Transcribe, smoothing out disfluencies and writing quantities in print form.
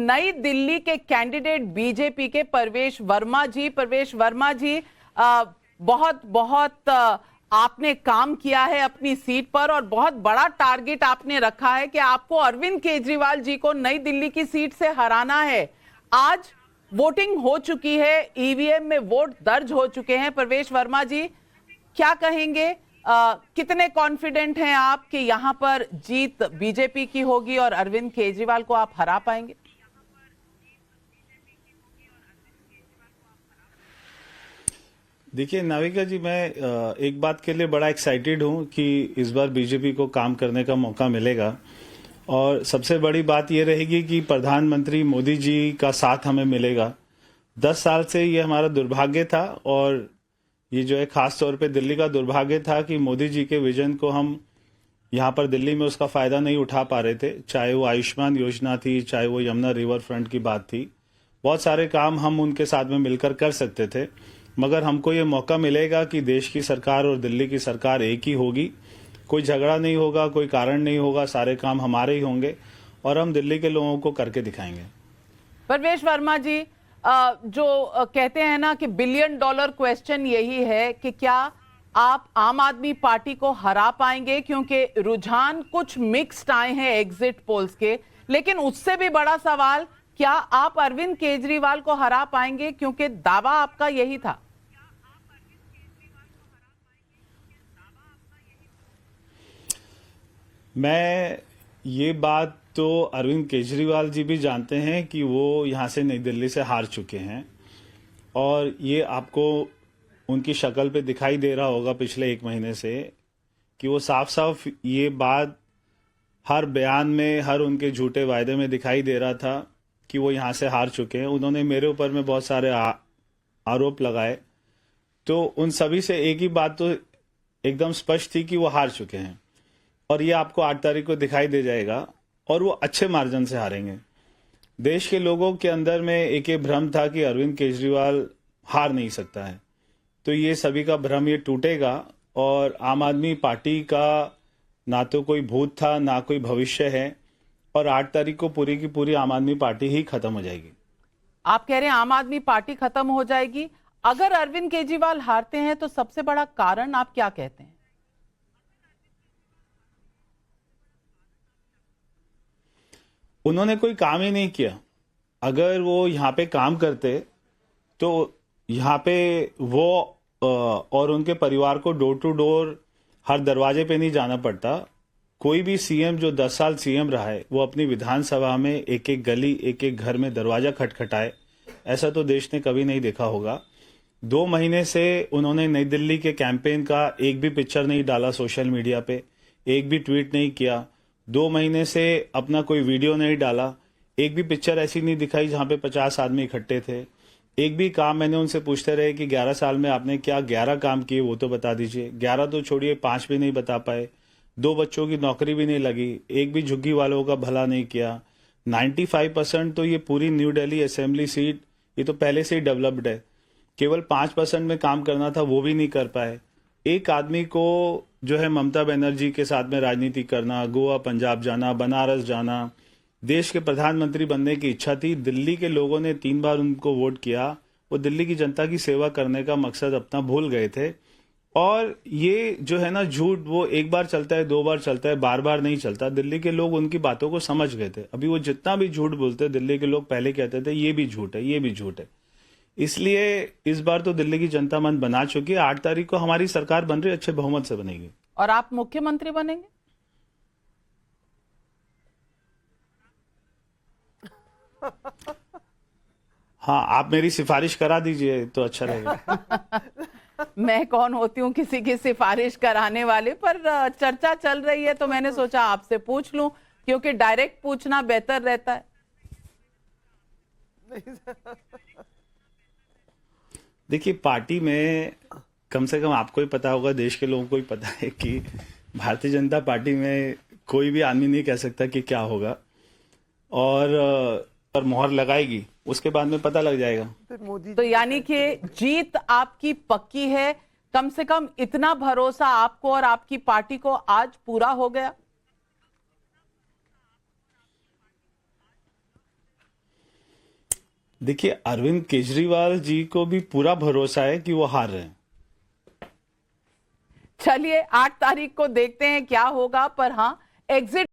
नई दिल्ली के candidate BJP के प्रवेश वर्मा जी, बहुत बहुत आपने काम किया है अपनी सीट पर और बहुत बड़ा टारगेट आपने रखा है कि आपको अरविंद केजरीवाल जी को नई दिल्ली की सीट से हराना है। आज वोटिंग हो चुकी है, ईवीएम में वोट दर्ज हो चुके हैं। प्रवेश वर्मा जी, क्या कहेंगे? कितने कॉन्फिडेंट हैं आप कि यहां पर जीत बीजेपी की होगी और अरविंद केजरीवाल को आप हरा पाएंगे? देखिए नाविका जी, मैं एक बात के लिए बड़ा एक्साइटेड हूं कि इस बार बीजेपी को काम करने का मौका मिलेगा और सबसे बड़ी बात यह रहेगी कि प्रधानमंत्री मोदी जी का साथ हमें मिलेगा। 10 साल से ये हमारा दुर्भाग्य था और ये जो है खास तौर पे दिल्ली का दुर्भाग्य था कि मोदी जी के विजन को हम यहाँ पर दिल्ली में उसका फायदा नहीं उठा पा रहे थे। चाहे वो आयुष्मान योजना थी, चाहे वो यमुना रिवर फ्रंट की बात थी, बहुत सारे काम हम उनके साथ में मिलकर कर सकते थे। मगर हमको ये मौका मिलेगा कि देश की सरकार और दिल्ली की सरकार एक ही होगी, कोई झगड़ा नहीं होगा, कोई कारण नहीं होगा, सारे काम हमारे ही होंगे और हम दिल्ली के लोगों को करके दिखाएंगे। प्रवेश वर्मा जी, जो कहते हैं ना कि $1 बिलियन क्वेश्चन यही है कि क्या आप आम आदमी पार्टी को हरा पाएंगे, क्योंकि रुझान कुछ मिक्स्ड आए हैं एग्जिट पोल्स के, लेकिन उससे भी बड़ा सवाल, क्या आप अरविंद केजरीवाल को हरा पाएंगे, क्योंकि दावा आपका यही था। मैं ये बात तो अरविंद केजरीवाल जी भी जानते हैं कि वो यहाँ से नई दिल्ली से हार चुके हैं और ये आपको उनकी शक्ल पे दिखाई दे रहा होगा पिछले 1 महीने से कि वो साफ साफ ये बात हर बयान में, हर उनके झूठे वायदे में दिखाई दे रहा था कि वो यहाँ से हार चुके हैं। उन्होंने मेरे ऊपर में बहुत सारे आरोप लगाए, तो उन सभी से एक ही बात तो एकदम स्पष्ट थी कि वो हार चुके हैं और ये आपको 8 तारीख को दिखाई दे जाएगा और वो अच्छे मार्जिन से हारेंगे। देश के लोगों के अंदर में एक ये भ्रम था कि अरविंद केजरीवाल हार नहीं सकता है, तो ये सभी का भ्रम ये टूटेगा और आम आदमी पार्टी का ना तो कोई भूत था ना कोई भविष्य है और 8 तारीख को पूरी की पूरी आम आदमी पार्टी ही खत्म हो जाएगी। आप कह रहे हैं आम आदमी पार्टी खत्म हो जाएगी। अगर अरविंद केजरीवाल हारते हैं तो सबसे बड़ा कारण आप क्या कहते हैं? उन्होंने कोई काम ही नहीं किया। अगर वो यहाँ पे काम करते तो यहाँ पे वो और उनके परिवार को डोर टू डोर हर दरवाजे पे नहीं जाना पड़ता। कोई भी सीएम जो 10 साल सीएम रहा है वो अपनी विधानसभा में एक एक गली, एक एक घर में दरवाजा खटखटाए, ऐसा तो देश ने कभी नहीं देखा होगा। 2 महीने से उन्होंने नई दिल्ली के कैंपेन का एक भी पिक्चर नहीं डाला सोशल मीडिया पे, एक भी ट्वीट नहीं किया। 2 महीने से अपना कोई वीडियो नहीं डाला, एक भी पिक्चर ऐसी नहीं दिखाई जहां पे 50 आदमी इकट्ठे थे। एक भी काम मैंने उनसे पूछते रहे कि 11 साल में आपने क्या 11 काम किए वो तो बता दीजिए। 11 तो छोड़िए, 5 भी नहीं बता पाए। 2 बच्चों की नौकरी भी नहीं लगी, एक भी झुग्गी वालों का भला नहीं किया। 95% तो ये पूरी न्यू दिल्ली असेंबली सीट ये तो पहले से ही डेवलप्ड है, केवल 5% में काम करना था वो भी नहीं कर पाए। एक आदमी को जो है ममता बनर्जी के साथ में राजनीति करना, गोवा पंजाब जाना, बनारस जाना, देश के प्रधानमंत्री बनने की इच्छा थी। दिल्ली के लोगों ने 3 बार उनको वोट किया, वो दिल्ली की जनता की सेवा करने का मकसद अपना भूल गए थे। और ये जो है ना झूठ, वो एक बार चलता है, 2 बार चलता है, बार बार नहीं चलता। दिल्ली के लोग उनकी बातों को समझ गए थे। अभी वो जितना भी झूठ बोलते, दिल्ली के लोग पहले कहते थे ये भी झूठ है, ये भी झूठ है। इसलिए इस बार तो दिल्ली की जनता मन बना चुकी है। 8 तारीख को हमारी सरकार बन रही है, अच्छे बहुमत से बनेगी। और आप मुख्यमंत्री बनेंगे? हाँ, आप मेरी सिफारिश करा दीजिए तो अच्छा रहेगा। मैं कौन होती हूँ किसी की सिफारिश कराने वाले, पर चर्चा चल रही है तो मैंने सोचा आपसे पूछ लूं, क्योंकि डायरेक्ट पूछना बेहतर रहता है। देखिए, पार्टी में कम से कम आपको ही पता होगा, देश के लोगों को ही पता है कि भारतीय जनता पार्टी में कोई भी आदमी नहीं कह सकता कि क्या होगा और मोहर लगाएगी, उसके बाद में पता लग जाएगा। तो यानी कि जीत आपकी पक्की है, कम से कम इतना भरोसा आपको और आपकी पार्टी को आज पूरा हो गया? देखिए, अरविंद केजरीवाल जी को भी पूरा भरोसा है कि वो हार रहे हैं। चलिए 8 तारीख को देखते हैं क्या होगा, पर हाँ, एग्जिट